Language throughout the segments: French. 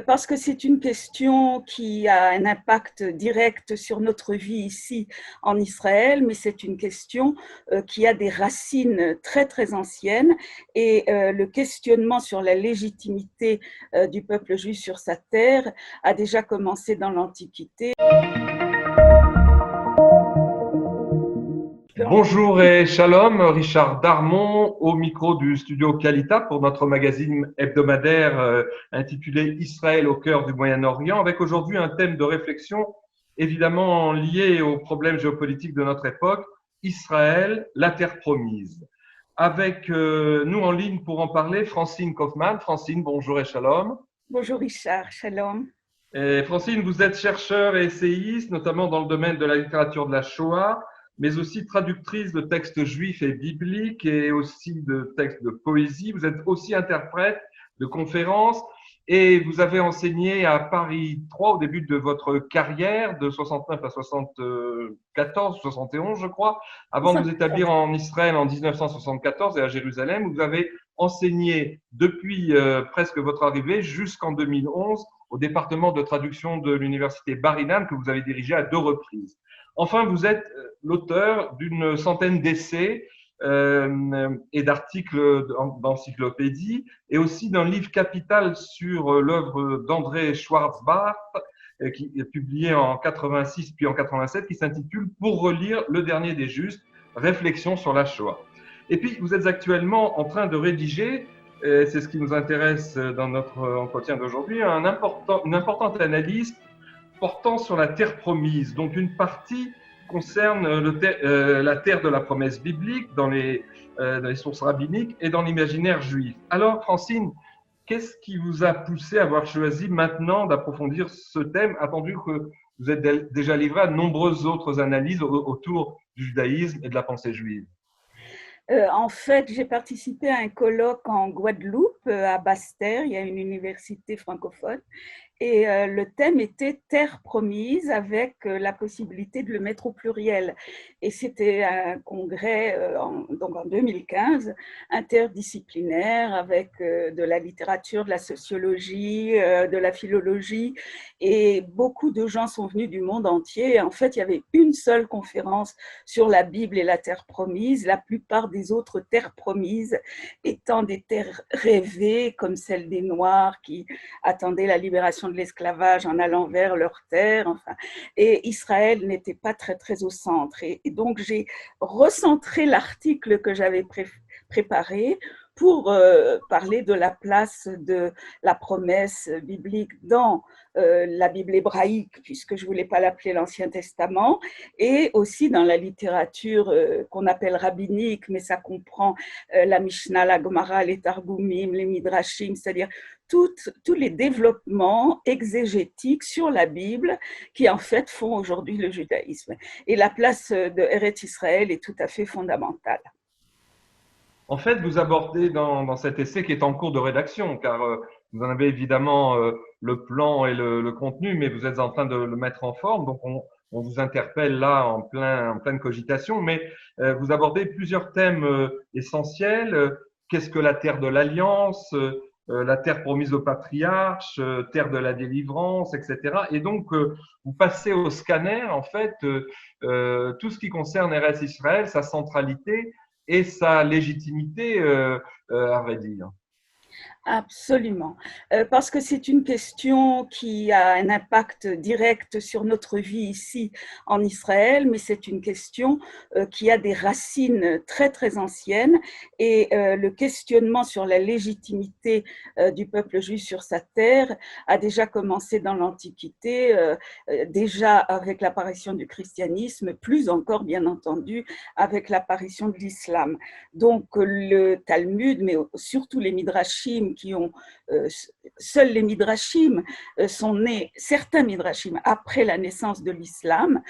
Parce que c'est une question qui a un impact direct sur notre vie ici en Israël, mais c'est une question qui a des racines très très anciennes et le questionnement sur la légitimité du peuple juif sur sa terre a déjà commencé dans l'Antiquité. Bonjour et shalom, Richard Darmon au micro du studio Kalita pour notre magazine hebdomadaire intitulé Israël au cœur du Moyen-Orient, avec aujourd'hui un thème de réflexion évidemment lié aux problèmes géopolitiques de notre époque, Israël, la terre promise. Avec nous en ligne pour en parler, Francine Kaufmann. Francine, bonjour et shalom. Bonjour Richard, shalom. Et Francine, vous êtes chercheur et essayiste, notamment dans le domaine de la littérature de la Shoah, mais aussi traductrice de textes juifs et bibliques et aussi de textes de poésie. Vous êtes aussi interprète de conférences et vous avez enseigné à Paris 3 au début de votre carrière, de 69 à 74, 71, je crois, avant de vous établir en Israël en 1974 et à Jérusalem. Vous avez enseigné depuis presque votre arrivée jusqu'en 2011 au département de traduction de l'université Bar-Ilan que vous avez dirigé à 2 reprises. Enfin, vous êtes l'auteur d'une centaine d'essais et d'articles d'encyclopédie et aussi d'un livre capital sur l'œuvre d'André Schwartzbach qui est publié en 86 puis en 87 qui s'intitule Pour relire le dernier des justes, réflexion sur la Shoah. Et puis, vous êtes actuellement en train de rédiger, c'est ce qui nous intéresse dans notre entretien d'aujourd'hui, une importante analyse portant sur la terre promise. Donc, une partie concerne la terre de la promesse biblique dans les sources rabbiniques et dans l'imaginaire juif. Alors, Francine, qu'est-ce qui vous a poussé à avoir choisi maintenant d'approfondir ce thème, attendu que vous êtes déjà livré à de nombreuses autres analyses autour du judaïsme et de la pensée juive? En fait, j'ai participé à un colloque en Guadeloupe, à Basse-Terre, il y a une université francophone, et le thème était Terre promise avec la possibilité de le mettre au pluriel. Et c'était un congrès donc en 2015, interdisciplinaire avec de la littérature, de la sociologie, de la philologie. Et beaucoup de gens sont venus du monde entier. En fait, il y avait une seule conférence sur la Bible et la terre promise. La plupart des autres terres promises étant des terres rêvées, comme celle des Noirs qui attendaient la libération de l'esclavage en allant vers leur terre. Enfin, et Israël n'était pas très, très au centre. Et donc, j'ai recentré l'article que j'avais préparé pour parler de la place de la promesse biblique dans la Bible hébraïque, puisque je ne voulais pas l'appeler l'Ancien Testament, et aussi dans la littérature qu'on appelle rabbinique, mais ça comprend la Mishnah, la Gemara, les Targumim, les Midrashim, c'est-à-dire tous les développements exégétiques sur la Bible qui en fait font aujourd'hui le judaïsme. Et la place de Eretz Israël est tout à fait fondamentale. En fait, vous abordez dans cet essai qui est en cours de rédaction, car vous en avez évidemment le plan et le contenu, mais vous êtes en train de le mettre en forme. Donc, on vous interpelle là en pleine cogitation, mais vous abordez plusieurs thèmes essentiels. Qu'est-ce que la terre de l'alliance, la terre promise aux patriarches, terre de la délivrance, etc. Et donc, vous passez au scanner, en fait, tout ce qui concerne Eretz Israël, sa centralité et sa légitimité, à vrai dire. Absolument, parce que c'est une question qui a un impact direct sur notre vie ici en Israël, mais c'est une question qui a des racines très très anciennes et le questionnement sur la légitimité du peuple juif sur sa terre a déjà commencé dans l'Antiquité, déjà avec l'apparition du christianisme, plus encore bien entendu avec l'apparition de l'islam. Donc le Talmud, mais surtout les Midrashim qui ont, seuls les Midrashim sont nés, certains Midrashim, après la naissance de l'islam,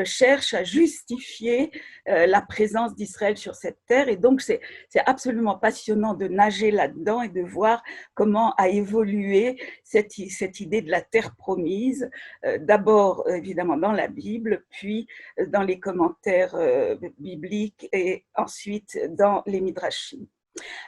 cherchent à justifier la présence d'Israël sur cette terre. Et donc, c'est absolument passionnant de nager là-dedans et de voir comment a évolué cette idée de la terre promise, d'abord évidemment dans la Bible, puis dans les commentaires bibliques et ensuite dans les Midrashim.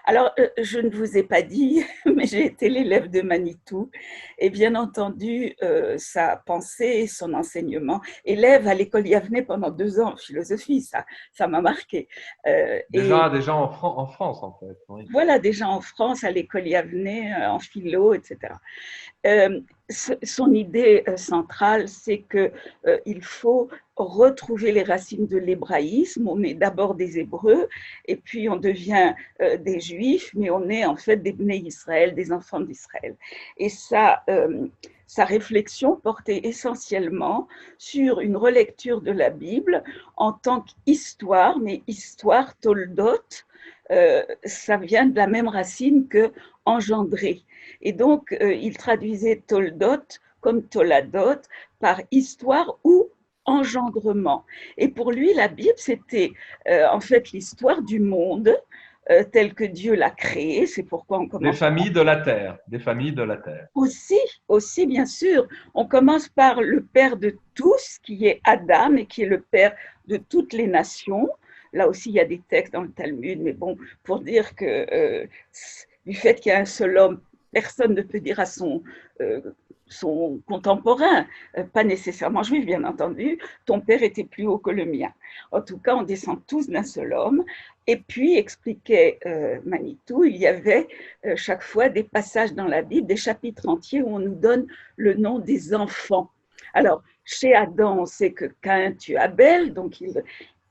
Alors, je ne vous ai pas dit, mais j'ai été l'élève de Manitou et bien entendu, sa pensée et son enseignement. Élève à l'école Yavneh pendant 2 ans en philosophie, ça m'a marqué. Et Déjà en France, en fait. Oui. voilà, déjà en France, à l'école Yavneh, en philo, etc. Euh, Son idée centrale, c'est qu'il faut retrouver les racines de l'hébraïsme. On est d'abord des Hébreux, et puis on devient des Juifs, mais on est en fait des Bnei Israël, des enfants d'Israël. Et ça, sa réflexion portait essentiellement sur une relecture de la Bible en tant qu'histoire, mais histoire toldot, ça vient de la même racine que engendrer. Et donc, il traduisait toldot comme toladot par histoire ou engendrement. Et pour lui, la Bible, c'était en fait l'histoire du monde tel que Dieu l'a créé. C'est pourquoi on Des commence familles de la terre, des familles de la terre. aussi, aussi bien sûr. On commence par le père de tous, qui est Adam et qui est le père de toutes les nations. Là aussi, il y a des textes dans le Talmud, mais bon, pour dire que du fait qu'il y a un seul homme, personne ne peut dire à son contemporain, pas nécessairement juif, bien entendu, ton père était plus haut que le mien. En tout cas, on descend tous d'un seul homme. Et puis, expliquait Manitou, il y avait chaque fois des passages dans la Bible, des chapitres entiers où on nous donne le nom des enfants. Alors, chez Adam, on sait que Caïn tue Abel, donc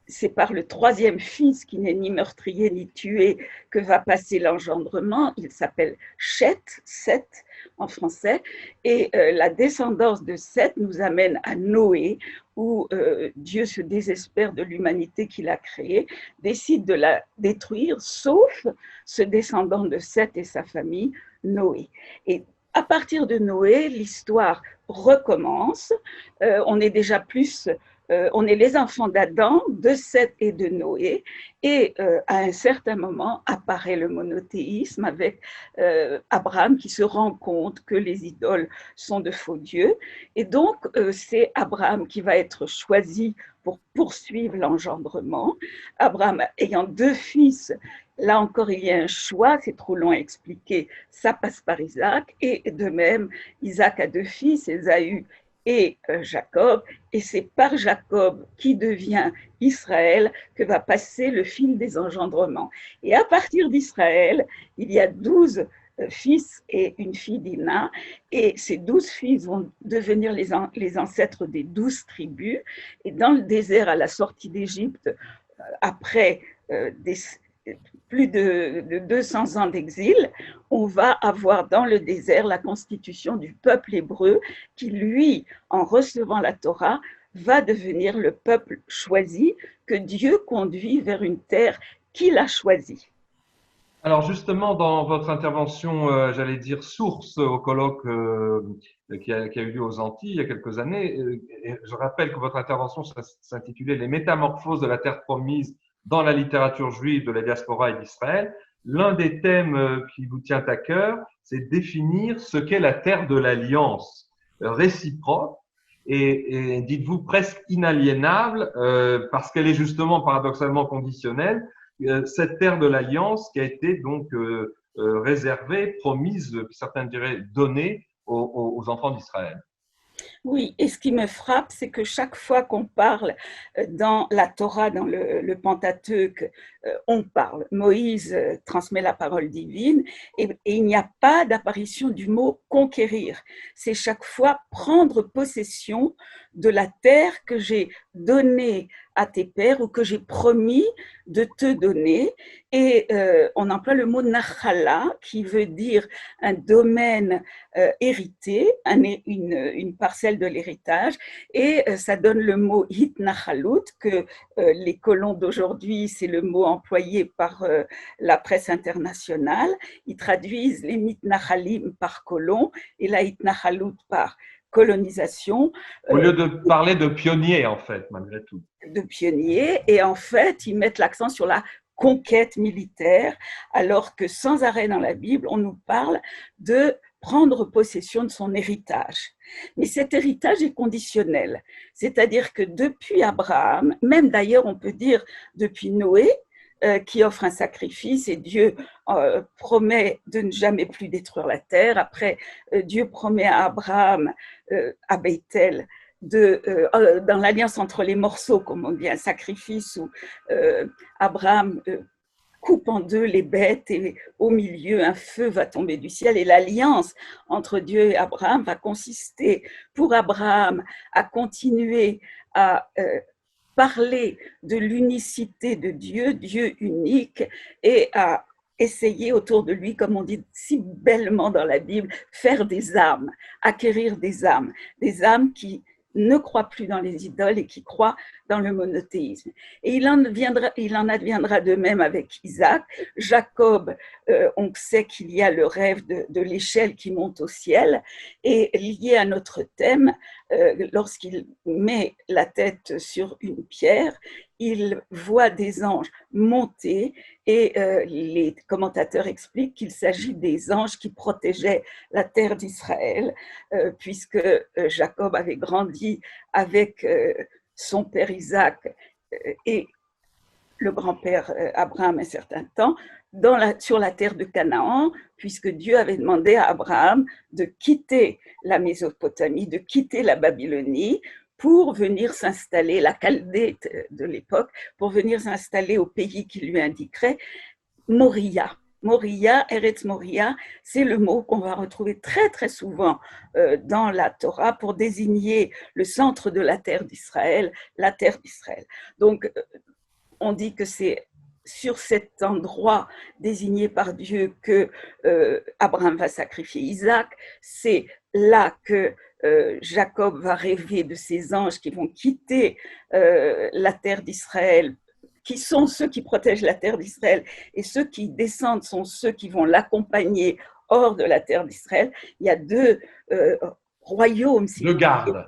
c'est par le troisième fils qui n'est ni meurtrier ni tué que va passer l'engendrement. Il s'appelle Seth en français. Et la descendance de Seth nous amène à Noé, où Dieu se désespère de l'humanité qu'il a créée, décide de la détruire, sauf ce descendant de Seth et sa famille, Noé. Et à partir de Noé, l'histoire recommence. On est déjà plus on est les enfants d'Adam, de Seth et de Noé, et à un certain moment apparaît le monothéisme avec Abraham qui se rend compte que les idoles sont de faux dieux, et donc c'est Abraham qui va être choisi pour poursuivre l'engendrement. Abraham ayant 2 fils, là encore il y a un choix, c'est trop long à expliquer, ça passe par Isaac, et de même Isaac a 2 fils, Ésaü et Jacob, et c'est par Jacob qui devient Israël que va passer le fil des engendrements. Et à partir d'Israël, il y a 12 fils et une fille d'Ina, et ces 12 fils vont devenir les ancêtres des 12 tribus, et dans le désert à la sortie d'Égypte, après plus de 200 ans d'exil, on va avoir dans le désert la constitution du peuple hébreu qui, lui, en recevant la Torah, va devenir le peuple choisi que Dieu conduit vers une terre qu'il a choisie. Alors justement, dans votre intervention, j'allais dire source au colloque qui a eu lieu aux Antilles il y a quelques années, je rappelle que votre intervention s'intitulait Les métamorphoses de la terre promise dans la littérature juive de la diaspora et d'Israël. L'un des thèmes qui vous tient à cœur, c'est définir ce qu'est la terre de l'alliance réciproque et dites-vous presque inaliénable parce qu'elle est justement paradoxalement conditionnelle, cette terre de l'alliance qui a été donc réservée, promise, certains diraient donnée aux enfants d'Israël. Oui, et ce qui me frappe, c'est que chaque fois qu'on parle dans la Torah, dans le Pentateuque, on parle. Moïse transmet la parole divine et il n'y a pas d'apparition du mot conquérir. C'est chaque fois prendre possession de la terre que j'ai donnée à tes pères ou que j'ai promis de te donner. Et on emploie le mot nachala qui veut dire un domaine hérité, une parcelle de l'héritage, et ça donne le mot hitnachalut, que les colons d'aujourd'hui, c'est le mot employé par la presse internationale. Ils traduisent les mitnachalim par colons et la hitnachalut par colonisation. Au lieu de parler de pionniers, en fait, malgré tout. De pionniers, et en fait, ils mettent l'accent sur la conquête militaire, alors que sans arrêt dans la Bible, on nous parle de prendre possession de son héritage. Mais cet héritage est conditionnel, c'est-à-dire que depuis Abraham, même d'ailleurs on peut dire depuis Noé, qui offre un sacrifice et Dieu promet de ne jamais plus détruire la terre. Après, Dieu promet à Abraham, à Bethel, dans l'alliance entre les morceaux, comme on dit, un sacrifice où Abraham coupe en deux les bêtes et au milieu un feu va tomber du ciel, et l'alliance entre Dieu et Abraham va consister pour Abraham à continuer à parler de l'unicité de Dieu, Dieu unique, et à essayer autour de lui, comme on dit si bellement dans la Bible, faire des âmes, acquérir des âmes qui ne croient plus dans les idoles et qui croient dans le monothéisme. Et il en adviendra de même avec Isaac. Jacob, on sait qu'il y a le rêve de l'échelle qui monte au ciel, et lié à notre thème, lorsqu'il met la tête sur une pierre, il voit des anges monter, et les commentateurs expliquent qu'il s'agit des anges qui protégeaient la terre d'Israël, puisque Jacob avait grandi avec son père Isaac et le grand-père Abraham un certain temps sur la terre de Canaan, puisque Dieu avait demandé à Abraham de quitter la Mésopotamie, de quitter la Babylonie pour venir s'installer, la Chaldée de l'époque, pour venir s'installer au pays qu'il lui indiquerait, Moria. Moria, Eretz Moria, c'est le mot qu'on va retrouver très très souvent dans la Torah pour désigner le centre de la terre d'Israël, la terre d'Israël. Donc, on dit que c'est sur cet endroit désigné par Dieu que Abraham va sacrifier Isaac. C'est là que Jacob va rêver de ces anges qui vont quitter la terre d'Israël, qui sont ceux qui protègent la terre d'Israël, et ceux qui descendent sont ceux qui vont l'accompagner hors de la terre d'Israël. Il y a deux royaumes. Deux gardes.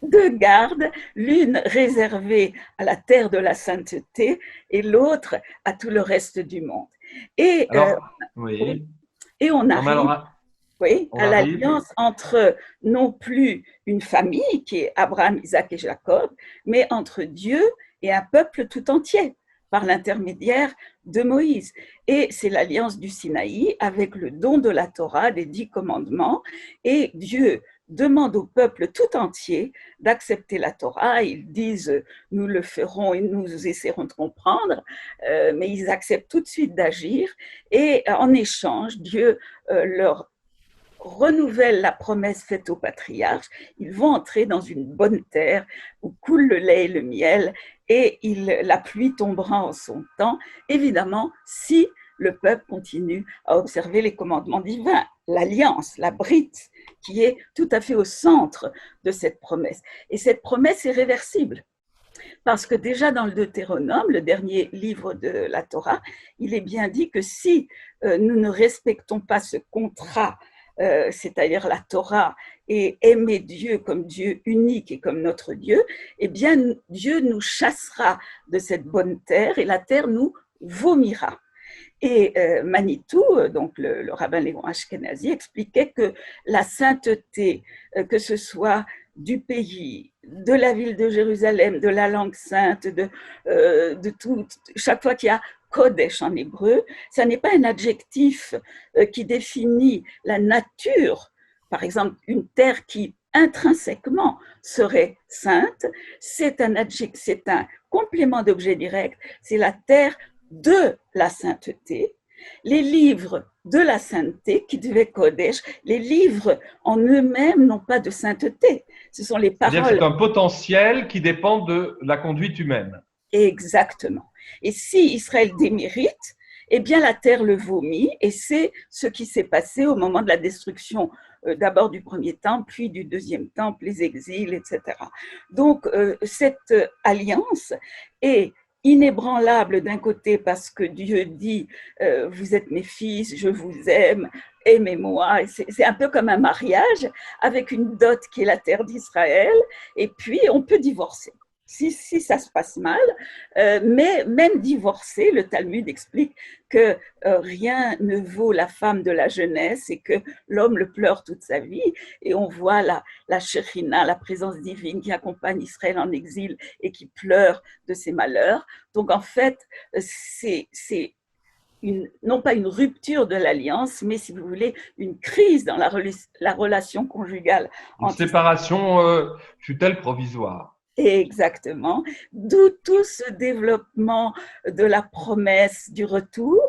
Deux gardes, l'une réservée à la terre de la sainteté et l'autre à tout le reste du monde. Et, oui. Et on arrive à l'alliance entre non plus une famille qui est Abraham, Isaac et Jacob, mais entre Dieu et un peuple tout entier par l'intermédiaire de Moïse. Et c'est l'alliance du Sinaï avec le don de la Torah, des 10 commandements, et Dieu demande au peuple tout entier d'accepter la Torah. Ils disent « nous le ferons et nous essaierons de comprendre », mais ils acceptent tout de suite d'agir, et en échange, Dieu leur renouvelle la promesse faite aux patriarches. Ils vont entrer dans une bonne terre où coule le lait et le miel, et la pluie tombera en son temps, évidemment, si le peuple continue à observer les commandements divins, l'alliance, la brite, qui est tout à fait au centre de cette promesse. Et cette promesse est réversible, parce que déjà dans le Deutéronome, le dernier livre de la Torah, il est bien dit que si nous ne respectons pas ce contrat, c'est-à-dire la Torah, et aimer Dieu comme Dieu unique et comme notre Dieu, eh bien Dieu nous chassera de cette bonne terre et la terre nous vomira. Et Manitou, donc le rabbin Léon Ashkenazi, expliquait que la sainteté, que ce soit du pays, de la ville de Jérusalem, de la langue sainte, de tout, chaque fois qu'il y a Kodesh en hébreu, ça n'est pas un adjectif qui définit la nature. Par exemple, une terre qui intrinsèquement serait sainte, c'est un complément d'objet direct, c'est la terre de la sainteté. Les livres de la sainteté, qui devaient Kodesh, les livres en eux-mêmes n'ont pas de sainteté. Ce sont les paroles. C'est-à-dire que c'est un potentiel qui dépend de la conduite humaine. Exactement. Et si Israël démérite, eh bien la terre le vomit, et c'est ce qui s'est passé au moment de la destruction d'abord du premier temple, puis du deuxième temple, les exils, etc. Donc cette alliance est inébranlable d'un côté parce que Dieu dit vous êtes mes fils, je vous aime, aimez-moi. C'est un peu comme un mariage avec une dot qui est la terre d'Israël, et puis on peut divorcer. si ça se passe mal, mais même divorcé, le Talmud explique que rien ne vaut la femme de la jeunesse et que l'homme le pleure toute sa vie. Et on voit la Shekhinah, la présence divine qui accompagne Israël en exil et qui pleure de ses malheurs. Donc en fait, c'est non pas une rupture de l'alliance, mais si vous voulez, une crise dans la relation conjugale. Une séparation fut-elle provisoire? Exactement. D'où tout ce développement de la promesse du retour,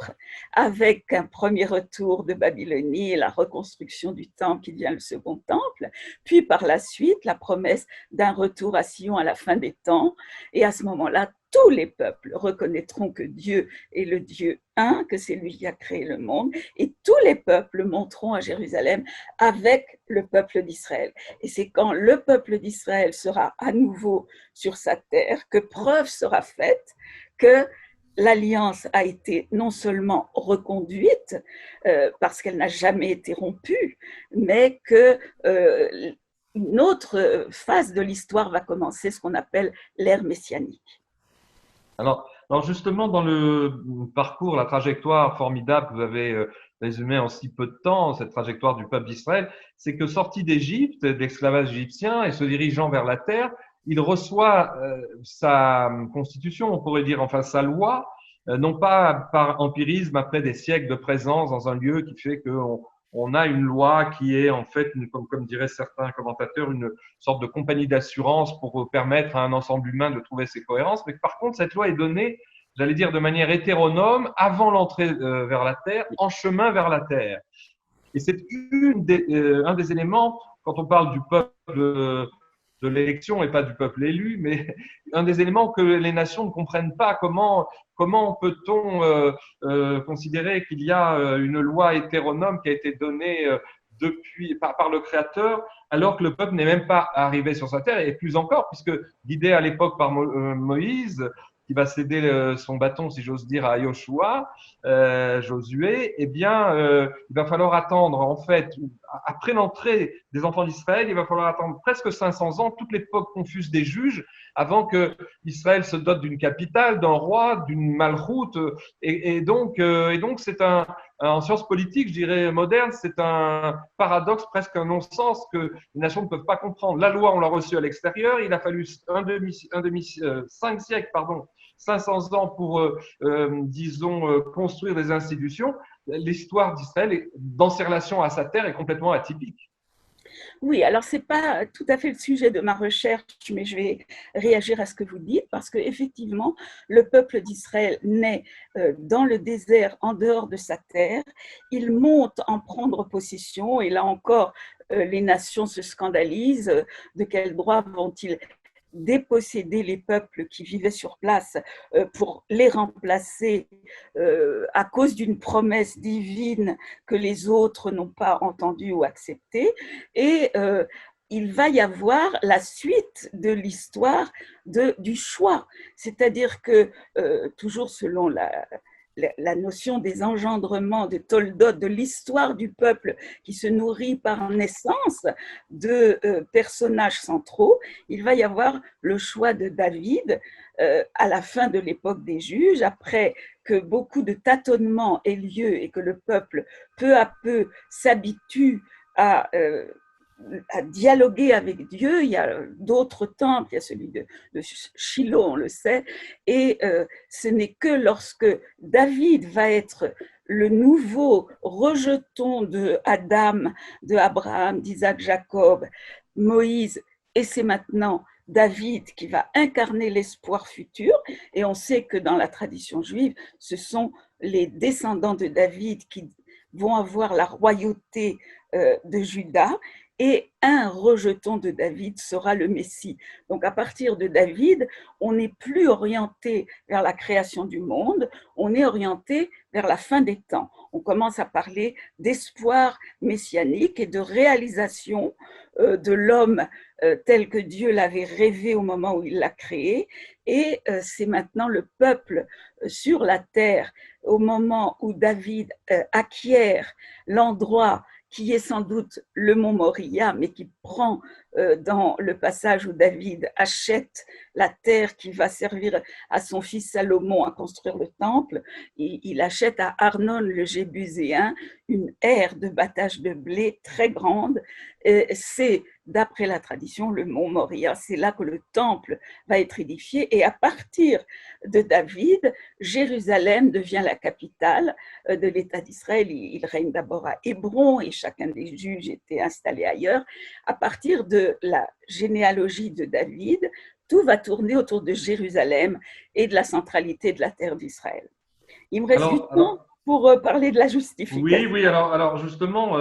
avec un premier retour de Babylonie et la reconstruction du temple qui devient le second temple, puis par la suite la promesse d'un retour à Sion à la fin des temps. Et à ce moment-là, tous les peuples reconnaîtront que Dieu est le Dieu un, que c'est lui qui a créé le monde, et tous les peuples monteront à Jérusalem avec le peuple d'Israël. Et c'est quand le peuple d'Israël sera à nouveau sur sa terre que preuve sera faite que l'alliance a été non seulement reconduite, parce qu'elle n'a jamais été rompue, mais que une autre phase de l'histoire va commencer, ce qu'on appelle l'ère messianique. Alors justement, dans le parcours, la trajectoire formidable que vous avez résumée en si peu de temps, cette trajectoire du peuple d'Israël, c'est que sorti d'Égypte, d'esclavage égyptien et se dirigeant vers la terre, il reçoit sa constitution, on pourrait dire, enfin sa loi, non pas par empirisme après des siècles de présence dans un lieu qui fait qu'on a une loi qui est en fait, comme diraient certains commentateurs, une sorte de compagnie d'assurance pour permettre à un ensemble humain de trouver ses cohérences. Mais par contre, cette loi est donnée, j'allais dire, de manière hétéronome, avant l'entrée vers la terre, en chemin vers la terre. Et c'est un des éléments, quand on parle du peuple de l'élection et pas du peuple élu, mais un des éléments que les nations ne comprennent pas. Comment peut-on considérer qu'il y a une loi hétéronome qui a été donnée par le Créateur, alors que le peuple n'est même pas arrivé sur sa terre, et plus encore, puisque guidé à l'époque par Moïse, qui va céder son bâton, si j'ose dire, à Joshua, Josué, eh bien, il va falloir attendre, en fait, après l'entrée des enfants d'Israël, il va falloir attendre presque 500 ans, toute l'époque confuse des juges, avant que Israël se dote d'une capitale, d'un roi, d'une malchoute. Et donc, c'est en sciences politiques, je dirais moderne, c'est un paradoxe, presque un non-sens que les nations ne peuvent pas comprendre. La loi, on l'a reçue à l'extérieur. Il a fallu 5 siècles, 500 ans pour, disons, construire des institutions. L'histoire d'Israël, dans ses relations à sa terre, est complètement atypique. Oui, alors ce n'est pas tout à fait le sujet de ma recherche, mais je vais réagir à ce que vous dites, parce qu'effectivement, le peuple d'Israël naît dans le désert, en dehors de sa terre. Il monte en prendre possession, et là encore, les nations se scandalisent. De quel droit vont-ils déposséder les peuples qui vivaient sur place pour les remplacer à cause d'une promesse divine que les autres n'ont pas entendue ou acceptée. Et il va y avoir la suite de l'histoire du choix. C'est-à-dire que, toujours selon la notion des engendrements, de Toldot, de l'histoire du peuple qui se nourrit par naissance de personnages centraux, il va y avoir le choix de David à la fin de l'époque des juges, après que beaucoup de tâtonnements aient lieu et que le peuple peu à peu s'habitue à dialoguer avec Dieu. Il y a d'autres temples, il y a celui de Shiloh, on le sait, et ce n'est que lorsque David va être le nouveau rejeton de Adam, de Abraham, d'Isaac, Jacob, Moïse, et c'est maintenant David qui va incarner l'espoir futur. Et on sait que dans la tradition juive, ce sont les descendants de David qui vont avoir la royauté de Juda, et un rejeton de David sera le Messie. Donc à partir de David, on n'est plus orienté vers la création du monde, on est orienté vers la fin des temps. On commence à parler d'espoir messianique et de réalisation de l'homme tel que Dieu l'avait rêvé au moment où il l'a créé. Et c'est maintenant le peuple sur la terre, au moment où David acquiert l'endroit qui est sans doute le mont Moria, mais qui prend dans le passage où David achète la terre qui va servir à son fils Salomon à construire le temple. Il achète à Arnon le Jébuséen une aire de battage de blé très grande. C'est, d'après la tradition, le mont Moria. C'est là que le temple va être édifié. Et à partir de David, Jérusalem devient la capitale de l'État d'Israël. Il règne d'abord à Hébron et chacun des juges était installé ailleurs. À partir de la généalogie de David, tout va tourner autour de Jérusalem et de la centralité de la terre d'Israël. Il me reste du temps pour parler de la justification. Oui, alors justement,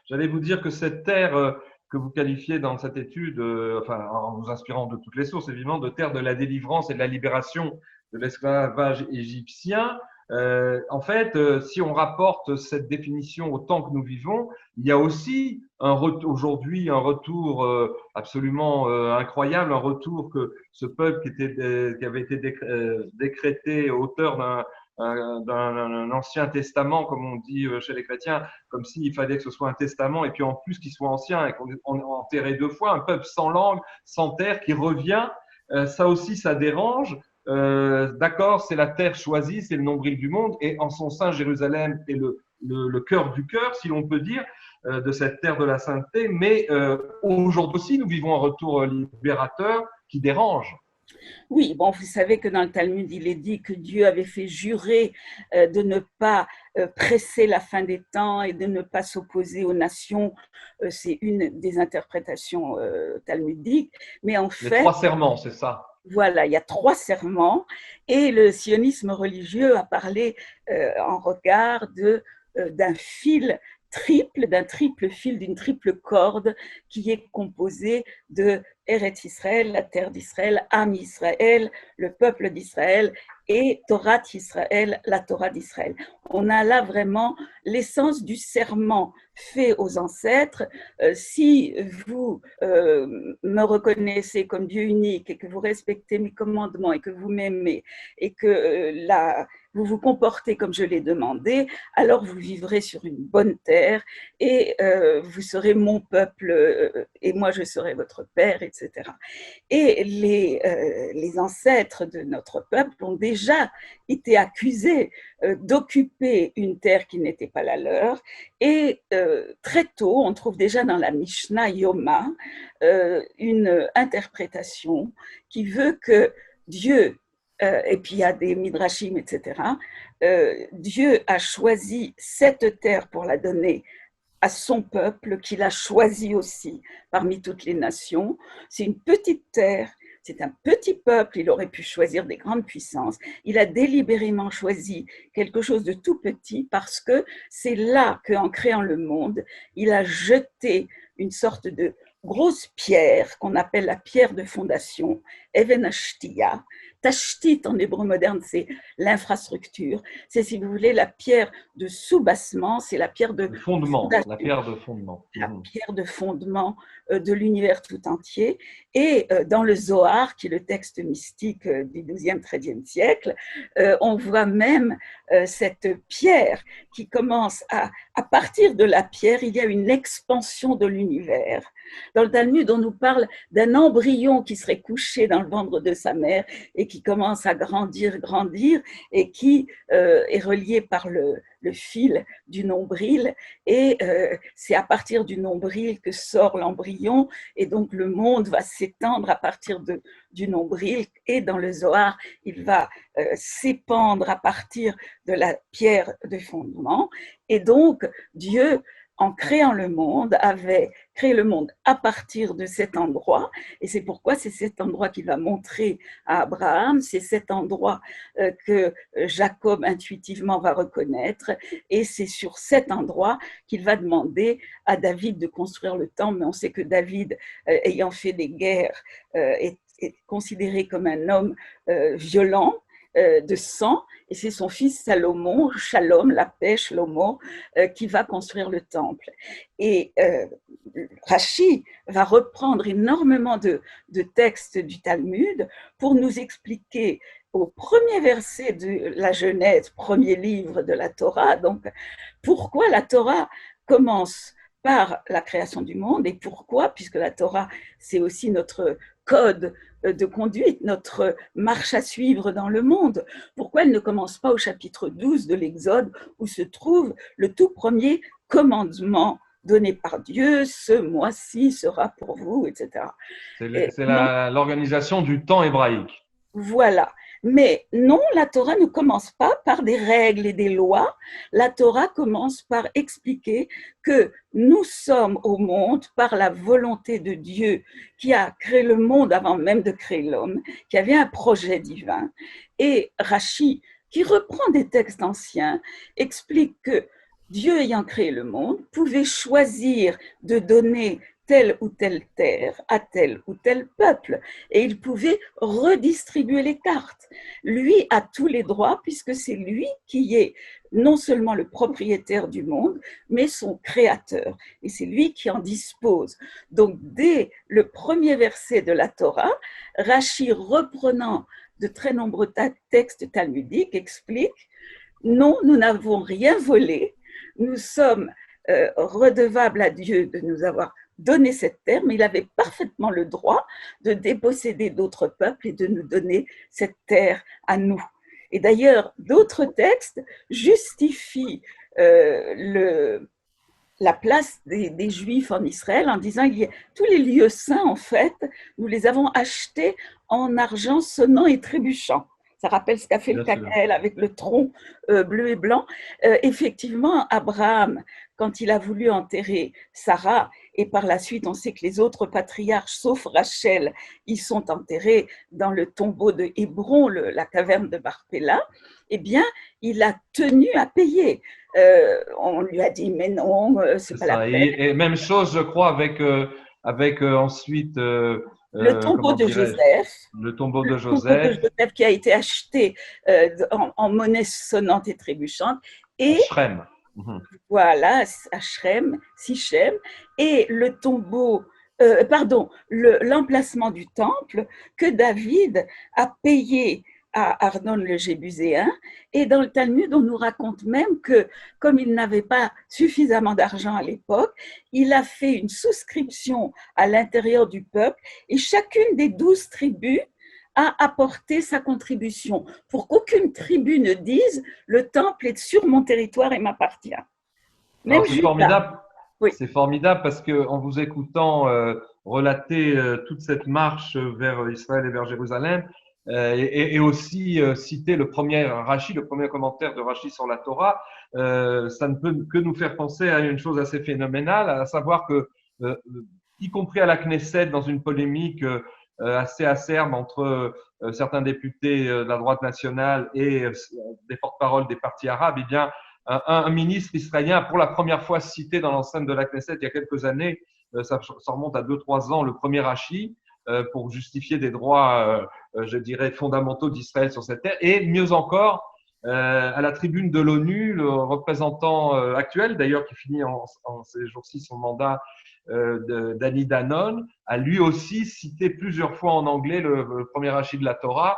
j'allais vous dire que cette terre que vous qualifiez dans cette étude, enfin, en vous inspirant de toutes les sources, évidemment, de terre de la délivrance et de la libération de l'esclavage égyptien, en fait, si on rapporte cette définition au temps que nous vivons, il y a aussi aujourd'hui un retour absolument incroyable, un retour que ce peuple qui avait été décrété auteur d'un ancien testament, comme on dit chez les chrétiens, comme s'il fallait que ce soit un testament et puis en plus qu'il soit ancien et qu'on enterrait deux fois, un peuple sans langue, sans terre qui revient, ça aussi ça dérange. D'accord, c'est la terre choisie, c'est le nombril du monde et en son sein Jérusalem est le cœur du cœur, si l'on peut dire, de cette terre de la sainteté, mais aujourd'hui aussi nous vivons un retour libérateur qui dérange. Oui, bon, vous savez que dans le Talmud, il est dit que Dieu avait fait jurer de ne pas presser la fin des temps et de ne pas s'opposer aux nations. C'est une des interprétations talmudiques. Mais en fait, les trois serments, c'est ça. Voilà, il y a 3 serments et le sionisme religieux a parlé en regard d'un fil triple, d'un triple fil, d'une triple corde qui est composée de Eretz Israël, la terre d'Israël, Am Israël, le peuple d'Israël, et Torah Israël, la Torah d'Israël. On a là vraiment l'essence du serment fait aux ancêtres. Si vous me reconnaissez comme Dieu unique et que vous respectez mes commandements et que vous m'aimez et que vous vous comportez comme je l'ai demandé, alors vous vivrez sur une bonne terre et vous serez mon peuple et moi je serai votre père, etc. Et les ancêtres de notre peuple ont déjà été accusés d'occuper une terre qui n'était pas la leur. Et très tôt, on trouve déjà dans la Mishnah Yoma une interprétation qui veut que Dieu, et puis il y a des midrashim, etc., Dieu a choisi cette terre pour la donner à son peuple qu'il a choisi aussi parmi toutes les nations. C'est une petite terre, c'est un petit peuple, il aurait pu choisir des grandes puissances. Il a délibérément choisi quelque chose de tout petit parce que c'est là qu'en créant le monde, il a jeté une sorte de grosse pierre qu'on appelle la pierre de fondation, Even Ashtia. Tashtit en hébreu moderne, c'est l'infrastructure. C'est, si vous voulez, la pierre de soubassement, c'est la pierre de fondement, la pierre de fondement. La pierre de fondement de l'univers tout entier. Et dans le Zohar, qui est le texte mystique du XIIe, XIIIe siècle, on voit même cette pierre qui commence à partir de la pierre, il y a une expansion de l'univers. Dans le Talmud, on nous parle d'un embryon qui serait couché dans le ventre de sa mère et qui commence à grandir, grandir, et qui est relié par le fil du nombril. Et c'est à partir du nombril que sort l'embryon, et donc le monde va s'étendre à partir du nombril. Et dans le Zohar, il va s'épandre à partir de la pierre de fondement. Et donc, Dieu, en créant le monde, avait créé le monde à partir de cet endroit, et c'est pourquoi c'est cet endroit qu'il va montrer à Abraham, c'est cet endroit que Jacob intuitivement va reconnaître, et c'est sur cet endroit qu'il va demander à David de construire le temple. Mais on sait que David, ayant fait des guerres, est considéré comme un homme violent, de sang, et c'est son fils Salomon, Shalom, la paix, Shlomo, qui va construire le temple. Et Rashi va reprendre énormément de textes du Talmud pour nous expliquer au premier verset de la Genèse, premier livre de la Torah, donc pourquoi la Torah commence par la création du monde. Et pourquoi? Puisque la Torah, c'est aussi notre code de conduite, notre marche à suivre dans le monde. Pourquoi elle ne commence pas au chapitre 12 de l'Exode, où se trouve le tout premier commandement donné par Dieu, ce mois-ci sera pour vous, etc. C'est l'organisation du temps hébraïque. Voilà. Mais non, la Torah ne commence pas par des règles et des lois. La Torah commence par expliquer que nous sommes au monde par la volonté de Dieu qui a créé le monde avant même de créer l'homme, qui avait un projet divin. Et Rashi, qui reprend des textes anciens, explique que Dieu ayant créé le monde pouvait choisir de donner telle ou telle terre à tel ou tel peuple, et il pouvait redistribuer les cartes. Lui a tous les droits puisque c'est lui qui est non seulement le propriétaire du monde, mais son créateur, et c'est lui qui en dispose. Donc dès le premier verset de la Torah, Rashi, reprenant de très nombreux textes talmudiques, explique: non, nous n'avons rien volé, nous sommes redevables à Dieu de nous avoir donné cette terre, mais il avait parfaitement le droit de déposséder d'autres peuples et de nous donner cette terre à nous. Et d'ailleurs, d'autres textes justifient la place des Juifs en Israël en disant qu'il y a tous les lieux saints, en fait, nous les avons achetés en argent sonnant et trébuchant. Ça rappelle ce qu'a fait le Cacaël avec le tronc bleu et blanc. Effectivement, Abraham, quand il a voulu enterrer Sarah, et par la suite, on sait que les autres patriarches, sauf Rachel, ils sont enterrés dans le tombeau de Hébron, la caverne de Barpella, eh bien, il a tenu à payer. On lui a dit, mais non, c'est pas la peine. Et même chose, je crois, avec ensuite… le tombeau de Joseph. Le tombeau de Joseph. Qui a été acheté en monnaie sonnante et trébuchante. Et Shrem. Voilà, à Shrem, Sichem. Et le tombeau, l'emplacement du temple que David a payé à Arnon le Jébuséen. Et dans le Talmud, on nous raconte même que, comme il n'avait pas suffisamment d'argent à l'époque, il a fait une souscription à l'intérieur du peuple et chacune des 12 tribus a apporté sa contribution pour qu'aucune tribu ne dise « le temple est sur mon territoire et m'appartient ». C'est formidable. Oui. C'est formidable parce qu'en vous écoutant relater toute cette marche vers Israël et vers Jérusalem, et aussi citer le premier Rashi, le premier commentaire de Rashi sur la Torah, ça ne peut que nous faire penser à une chose assez phénoménale, à savoir que, y compris à la Knesset, dans une polémique assez acerbe entre certains députés de la droite nationale et des porte-paroles des partis arabes, eh bien, un ministre israélien a pour la première fois cité dans l'enceinte de la Knesset il y a quelques années, ça remonte à 2-3 ans, le premier Rashi, pour justifier des droits, je dirais, fondamentaux d'Israël sur cette terre. Et mieux encore, à la tribune de l'ONU, le représentant actuel, d'ailleurs, qui finit en ces jours-ci son mandat, Danny Danon, a lui aussi cité plusieurs fois en anglais le premier Rashi de la Torah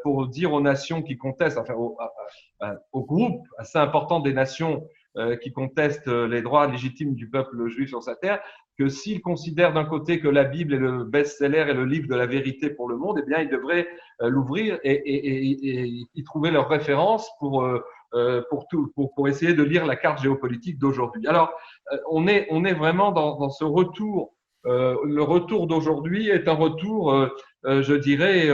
pour dire aux nations qui contestent, enfin au groupe assez important des nations qui contestent les droits légitimes du peuple juif sur sa terre, que s'ils considèrent d'un côté que la Bible est le best-seller et le livre de la vérité pour le monde, eh bien, ils devraient l'ouvrir et y trouver leurs références pour essayer de lire la carte géopolitique d'aujourd'hui. Alors, on est vraiment dans ce retour. Le retour d'aujourd'hui est un retour, je dirais,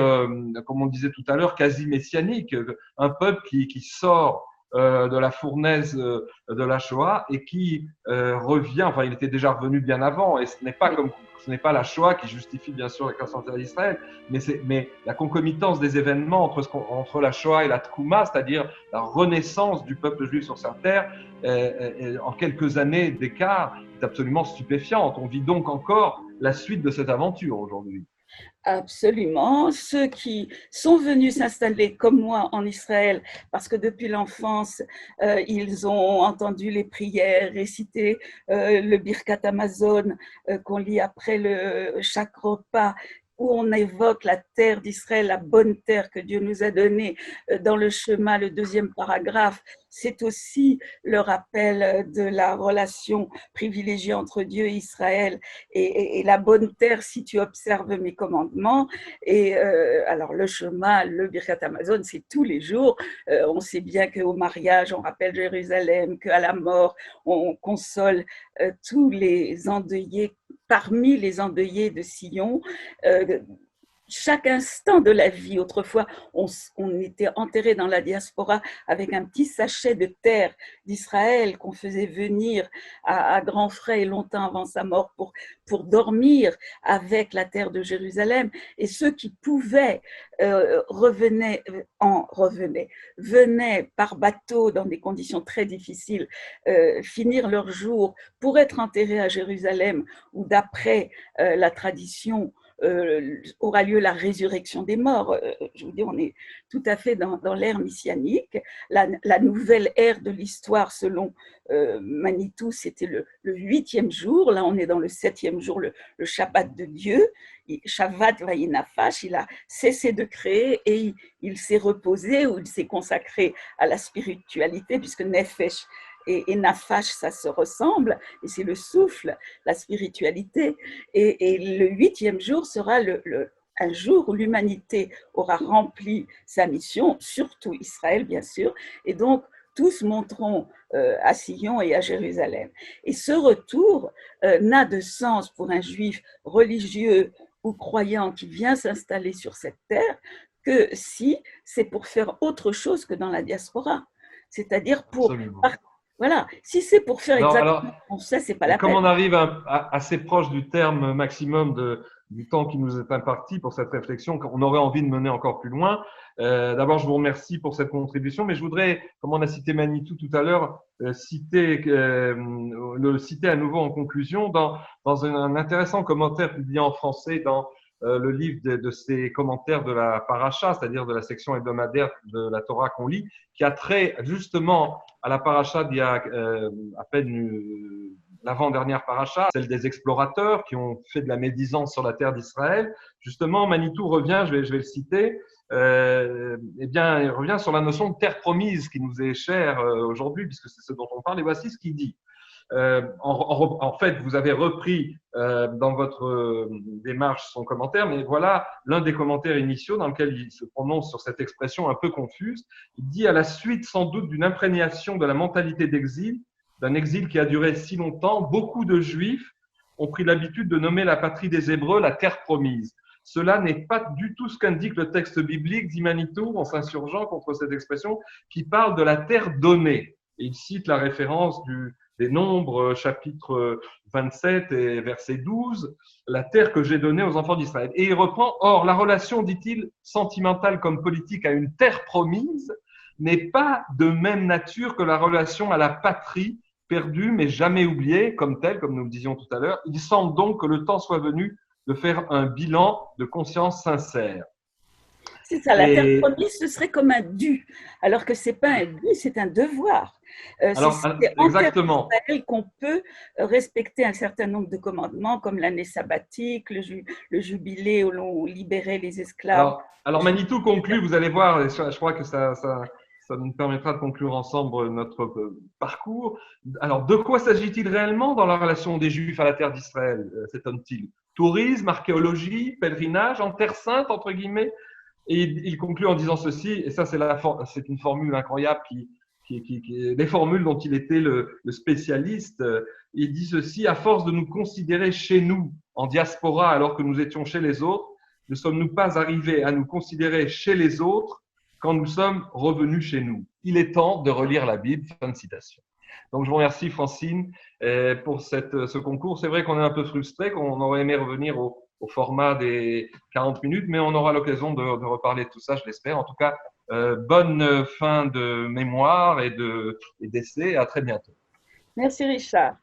comme on disait tout à l'heure, quasi messianique. Un peuple qui sort de la fournaise de la Shoah et qui revient, enfin il était déjà revenu bien avant, et ce n'est pas la Shoah qui justifie bien sûr la création d'Israël, mais la concomitance des événements entre la Shoah et la Trouma, c'est-à-dire la renaissance du peuple juif sur sa terre, en quelques années d'écart, est absolument stupéfiante. On vit donc encore la suite de cette aventure aujourd'hui. Absolument. Ceux qui sont venus s'installer comme moi en Israël, parce que depuis l'enfance, ils ont entendu les prières, récité le Birkat Hamazon qu'on lit après chaque repas, où on évoque la terre d'Israël, la bonne terre que Dieu nous a donnée dans le Shema, le 2e paragraphe. c'est aussi le rappel de la relation privilégiée entre Dieu et Israël et la bonne terre si tu observes mes commandements. Et alors le Shema, le Birkat Hamazon, c'est tous les jours. On sait bien qu'au mariage, on rappelle Jérusalem, qu'à la mort, on console tous les endeuillés, parmi les endeuillés de Sion. Chaque instant de la vie. Autrefois, on était enterré dans la diaspora avec un petit sachet de terre d'Israël qu'on faisait venir à grands frais et longtemps avant sa mort pour dormir avec la terre de Jérusalem. Et ceux qui pouvaient venaient par bateau dans des conditions très difficiles, finir leur jour pour être enterrés à Jérusalem, où d'après la tradition, aura lieu la résurrection des morts. Je vous dis, on est tout à fait dans l'ère messianique. La nouvelle ère de l'histoire, selon Manitou, c'était le 8e jour. Là, on est dans le 7e jour, le Shabbat de Dieu. Shabbat Vayinafash, il a cessé de créer et il s'est reposé ou il s'est consacré à la spiritualité, puisque Nefesh et Nafash, ça se ressemble, et c'est le souffle, la spiritualité. Et le 8e jour sera un jour où l'humanité aura rempli sa mission, surtout Israël, bien sûr, et donc tous monteront à Sion et à Jérusalem. Et ce retour n'a de sens pour un juif religieux ou croyant qui vient s'installer sur cette terre que si c'est pour faire autre chose que dans la diaspora, c'est-à-dire pour... Voilà, si c'est pour faire exactement ça, c'est pas la peine. Comme on arrive assez proche du terme maximum du temps qui nous est imparti pour cette réflexion, qu'on aurait envie de mener encore plus loin. D'abord, je vous remercie pour cette contribution, mais je voudrais, comme on a cité Manitou tout à l'heure, le citer à nouveau en conclusion dans un intéressant commentaire publié en français dans le livre de ses commentaires de la paracha, c'est-à-dire de la section hebdomadaire de la Torah qu'on lit, qui a trait justement à la paracha d'il y a à peine l'avant-dernière paracha, celle des explorateurs qui ont fait de la médisance sur la terre d'Israël. Justement, Manitou revient, je vais le citer, il revient sur la notion de terre promise qui nous est chère aujourd'hui, puisque c'est ce dont on parle, et voici ce qu'il dit. En fait, vous avez repris dans votre démarche son commentaire, mais voilà l'un des commentaires initiaux dans lequel il se prononce sur cette expression un peu confuse. Il dit, à la suite sans doute d'une imprégnation de la mentalité d'exil, d'un exil qui a duré si longtemps, beaucoup de Juifs ont pris l'habitude de nommer la patrie des Hébreux la terre promise. Cela n'est pas du tout ce qu'indique le texte biblique, dit Manitou, en s'insurgeant contre cette expression, qui parle de la terre donnée. Et il cite la référence des Nombres, chapitre 27 et verset 12, la terre que j'ai donnée aux enfants d'Israël. Et il reprend, or, la relation, dit-il, sentimentale comme politique à une terre promise n'est pas de même nature que la relation à la patrie perdue mais jamais oubliée, comme telle, comme nous le disions tout à l'heure. Il semble donc que le temps soit venu de faire un bilan de conscience sincère. C'est ça, la terre promise, ce serait comme un dû, alors que ce n'est pas un dû, c'est un devoir. C'est en terre d'Israël qu'on peut respecter un certain nombre de commandements, comme l'année sabbatique, le jubilé où l'on libérait les esclaves. Alors Manitou conclut, vous allez voir, je crois que ça nous permettra de conclure ensemble notre parcours. Alors, de quoi s'agit-il réellement dans la relation des Juifs à la terre d'Israël, s'étonne-t-il? Tourisme, archéologie, pèlerinage en terre sainte, entre guillemets? Et il conclut en disant ceci, et ça c'est une formule incroyable les formules dont il était le spécialiste. Il dit ceci, à force de nous considérer chez nous, en diaspora, alors que nous étions chez les autres, ne sommes-nous pas arrivés à nous considérer chez les autres quand nous sommes revenus chez nous? Il est temps de relire la Bible. Fin de citation. Donc, je vous remercie, Francine, pour ce concours. C'est vrai qu'on est un peu frustré, qu'on aurait aimé revenir au format des 40 minutes, mais on aura l'occasion de reparler de tout ça, je l'espère. En tout cas, bonne fin de mémoire et d'essai. À très bientôt. Merci, Richard.